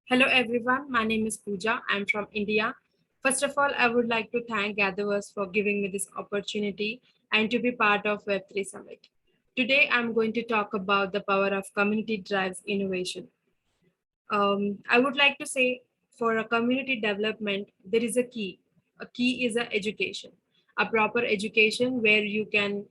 Hello everyone, my name is Pooja. I'm from India. First of all, I would like to thank GatherVerse for giving me this opportunity and to be part of Web3 Summit. Today, I'm going to talk about the power of community drives innovation. I would like to say for a community development, there is a key. A key is a education, a proper education where you can,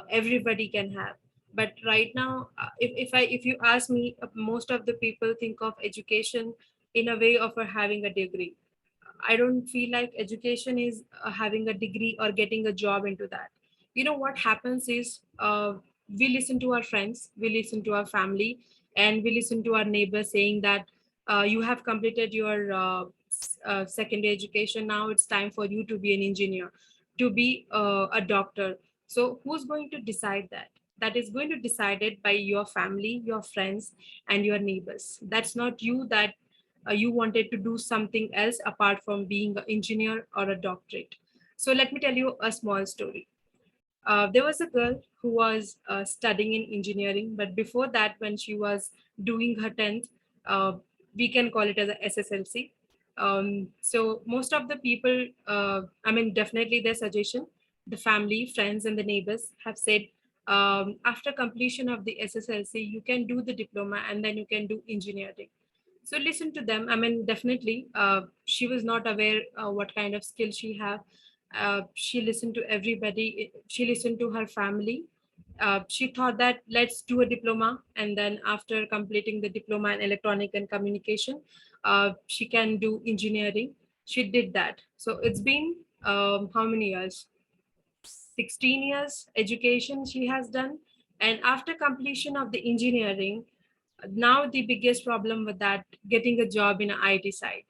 everybody can have. But right now, if you ask me, most of the people think of education in a way of having a degree. I don't feel like education is having a degree or getting a job into that. You know what happens is we listen to our friends, we listen to our family, and we listen to our neighbors saying that you have completed your secondary education. Now it's time for you to be an engineer, to be a doctor. So who's going to decide that? That is going to decide it by your family, your friends, and your neighbors. That's not you that you wanted to do something else apart from being an engineer or a doctorate. So let me tell you a small story. There was a girl who was studying in engineering, but before that, when she was doing her 10th, we can call it as a SSLC. So most of the people, I mean, definitely their suggestion, the family, friends, and the neighbors have said, after completion of the SSLC, you can do the diploma and then you can do engineering. So listen to them. I mean, definitely, she was not aware what kind of skill she have. She listened to everybody. She listened to her family. She thought that let's do a diploma, and then after completing the diploma in electronic and communication, she can do engineering. She did that. So it's been how many years? 16 years education she has done, and after completion of the engineering, now the biggest problem with that, getting a job in an IT side.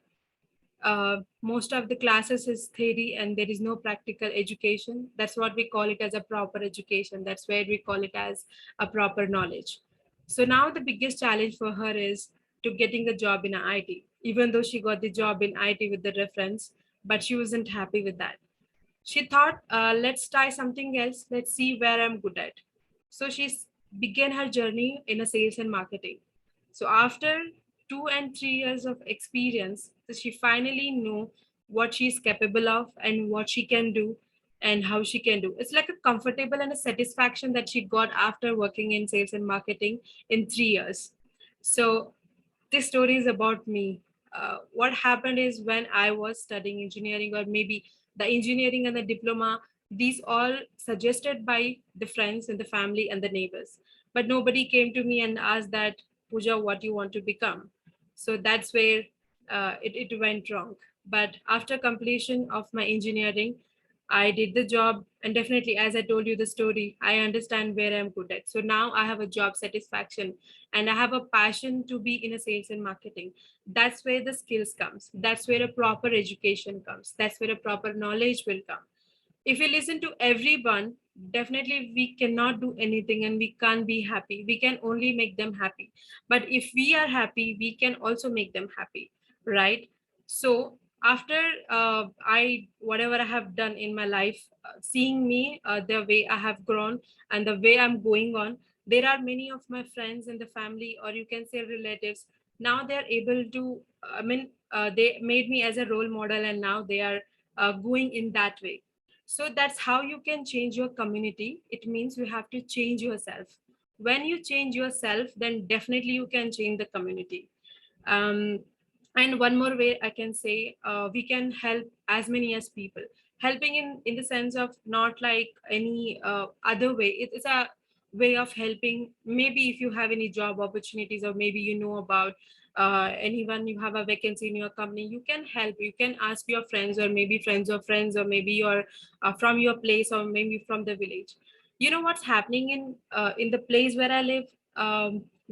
Most of the classes is theory and there is no practical education. That's what we call it as a proper education. That's where we call it as a proper knowledge. So now the biggest challenge for her is to getting a job in IT, even though she got the job in IT with the reference, but she wasn't happy with that. She thought, let's try something else. Let's see where I'm good at. So she began her journey in a sales and marketing. So after 2 and 3 years of experience, so she finally knew what she's capable of and what she can do and how she can do. It's like a comfortable and a satisfaction that she got after working in sales and marketing in 3 years. So this story is about me. What happened is when I was studying engineering, or maybe the engineering and the diploma, these all suggested by the friends and the family and the neighbors. But nobody came to me and asked that, Pooja, what you want to become? So that's where it went wrong. But after completion of my engineering, I did the job, and definitely, as I told you the story, I understand where I'm good at. So now I have a job satisfaction and I have a passion to be in a sales and marketing. That's where the skills comes. That's where a proper education comes. That's where a proper knowledge will come. If we listen to everyone, definitely we cannot do anything and we can't be happy. We can only make them happy. But if we are happy, we can also make them happy, right? So after I whatever I have done in my life, seeing me, the way I have grown and the way I'm going on, there are many of my friends in the family, or you can say relatives, now they are able to, they made me as a role model, and now they are going in that way. So that's how you can change your community. It means you have to change yourself. When you change yourself, then definitely you can change the community. um, and one more way I can say, we can help as many as people. Helping in the sense of not like any other way. It is a way of helping. Maybe if you have any job opportunities, or maybe you know about anyone, you have a vacancy in your company, you can help. You can ask your friends, or maybe friends of friends, or maybe your from your place, or maybe from the village. You know what's happening in the place where I live.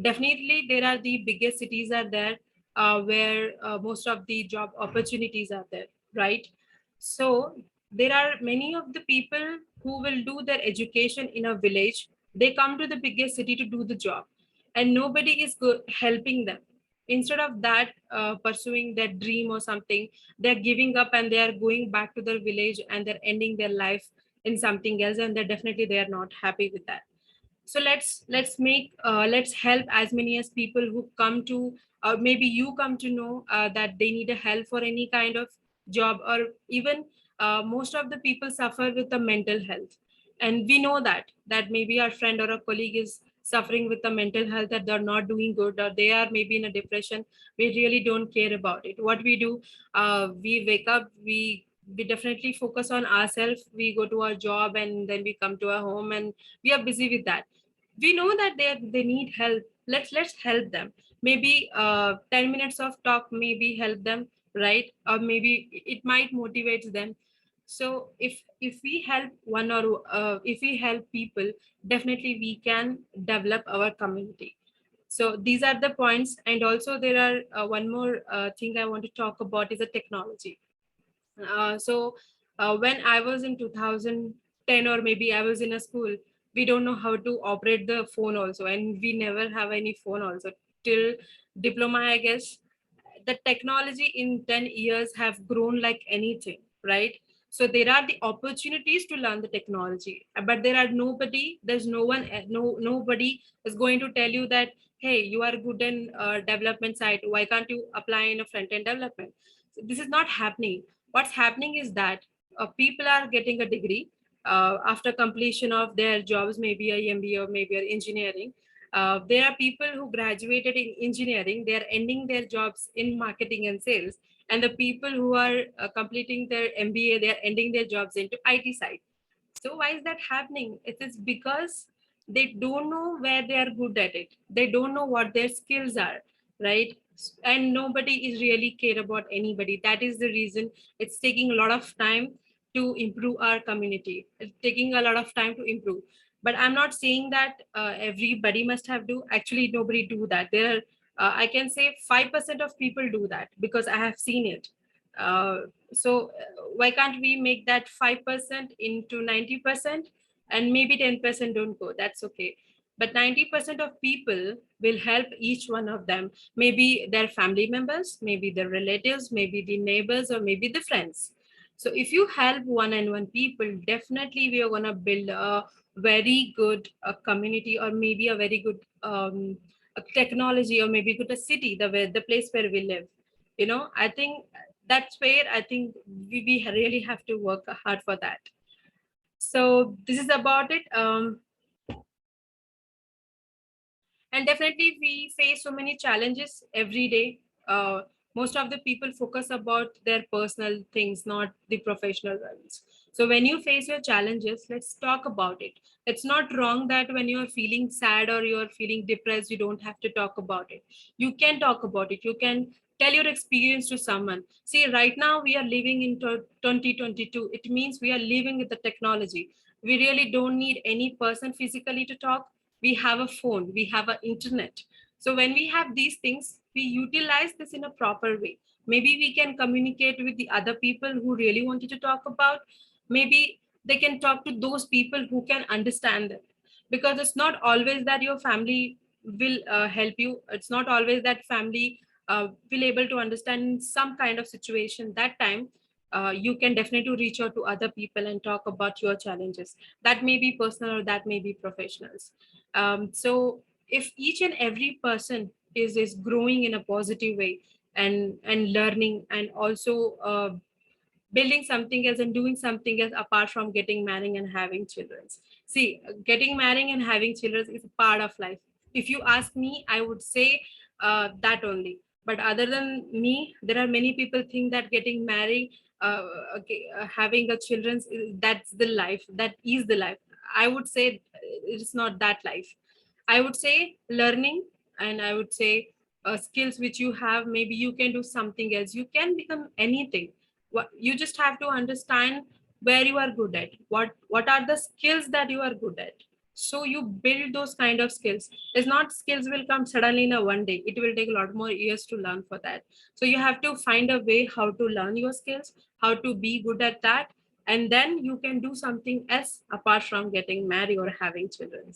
Definitely there are the biggest cities are there, where most of the job opportunities are there, right? So there are many of the people who will do their education in a village. They come to the biggest city to do the job, and nobody is helping them. Instead of that, pursuing their dream or something, they're giving up and they are going back to their village and they're ending their life in something else, and they are not happy with that. So let's help as many as people who come to or maybe you come to know that they need a help for any kind of job, or even most of the people suffer with the mental health, and we know that maybe our friend or a colleague is suffering with the mental health, that they're not doing good, or they are maybe in a depression. We really don't care about it. What we do, we wake up, we definitely focus on ourselves, we go to our job, and then we come to our home and we are busy with that. We know that they need help. Let's help them. Maybe 10 minutes of talk maybe help them, right? Or maybe it might motivate them. So if we help one, or if we help people, definitely we can develop our community. So these are the points. And also there are one more thing I want to talk about is the technology. When I was in 2010, or maybe I was in a school, we don't know how to operate the phone also, and we never have any phone also till diploma, I guess. The technology in 10 years have grown like anything, right? So there are the opportunities to learn the technology, but there's no one, nobody is going to tell you that, hey, you are good in development side, why can't you apply in a front end development? So this is not happening. What's happening is that people are getting a degree after completion of their jobs, maybe a MBA or maybe a engineering. There are people who graduated in engineering, they are ending their jobs in marketing and sales. And the people who are completing their MBA, they are ending their jobs into IT side. So why is that happening? It is because they don't know where they are good at it. They don't know what their skills are, right? And nobody is really care about anybody. That is the reason it's taking a lot of time to improve our community. It's taking a lot of time to improve. But I'm not saying that everybody must have do. Actually, nobody do that. There are, I can say 5% of people do that because I have seen it. Uh, why can't we make that 5% into 90%, and maybe 10% don't go? That's okay. But 90% of people will help each one of them, maybe their family members, maybe their relatives, maybe the neighbors, or maybe the friends. So if you help one and one people, definitely we are going to build a very good community, or maybe a very good a technology, or maybe good a city, the place where we live. I think that's where I think we really have to work hard for that. So this is about it. And definitely we face so many challenges every day. Most of the people focus about their personal things, not the professional ones. So when you face your challenges, let's talk about it. It's not wrong that when you're feeling sad or you're feeling depressed, you don't have to talk about it. You can talk about it. You can tell your experience to someone. See, right now we are living in 2022. It means we are living with the technology. We really don't need any person physically to talk. We have a phone, we have an internet. So when we have these things, we utilize this in a proper way. Maybe we can communicate with the other people who really wanted to talk about. Maybe they can talk to those people who can understand them, because it's not always that your family will help you. It's not always that family will able to understand some kind of situation. That time you can definitely reach out to other people and talk about your challenges. That may be personal or that may be professionals. So if each and every person is growing in a positive way, and learning, and also building something else and doing something else apart from getting married and having children. See, getting married and having children is a part of life. If you ask me, I would say that only. But other than me, there are many people think that getting married, okay, having a children, that's the life. That is the life. I would say it's not that life. I would say learning, and I would say skills which you have, maybe you can do something else. You can become anything. You just have to understand where you are good at. What are the skills that you are good at? So you build those kind of skills. It's not skills will come suddenly in a one day. It will take a lot more years to learn for that. So you have to find a way how to learn your skills, how to be good at that, and then you can do something else apart from getting married or having children.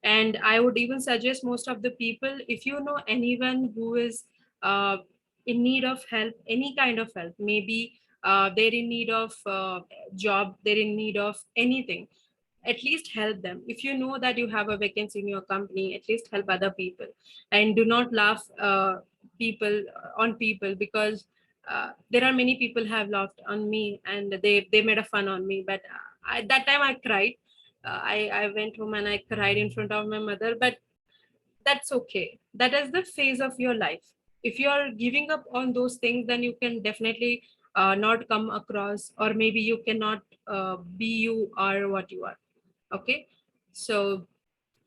And I would even suggest most of the people, if you know anyone who is uh, in need of help, any kind of help, maybe they're in need of job, they're in need of anything, at least help them. If you know that you have a vacancy in your company, at least help other people. And do not laugh people, because there are many people have laughed on me and they made a fun on me. But that time I cried. I went home and I cried in front of my mother. But that's okay. That is the phase of your life. If you are giving up on those things, then you can definitely not come across, or maybe you cannot be you are what you are. Okay. So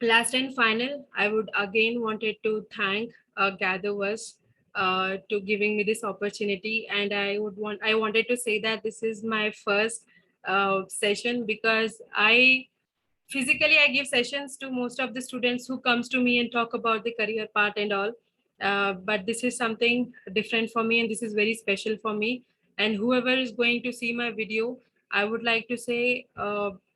last and final, I would again wanted to thank GatherVerse to giving me this opportunity. And I wanted to say that this is my first session, because I physically I give sessions to most of the students who comes to me and talk about the career part and all. But this is something different for me, and this is very special for me. And whoever is going to see my video, I would like to say,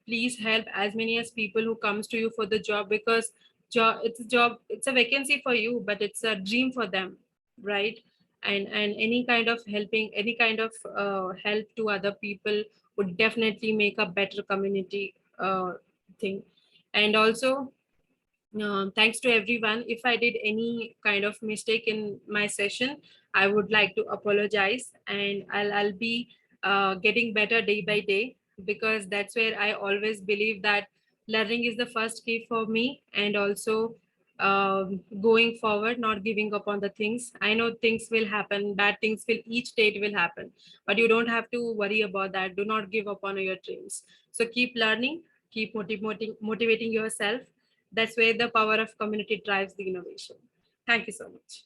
please help as many as people who comes to you for the job, because job, it's a vacancy for you, but it's a dream for them, right? And any kind of helping, any kind of help to other people would definitely make a better community thing. And also, thanks to everyone. If I did any kind of mistake in my session, I would like to apologize, and I'll be getting better day by day, because that's where I always believe that learning is the first key for me. And also, going forward, not giving up on the things. I know things will happen, bad things will each day it will happen, but you don't have to worry about that. Do not give up on your dreams. So keep learning, keep motivating yourself. That's where the power of community drives the innovation. Thank you so much.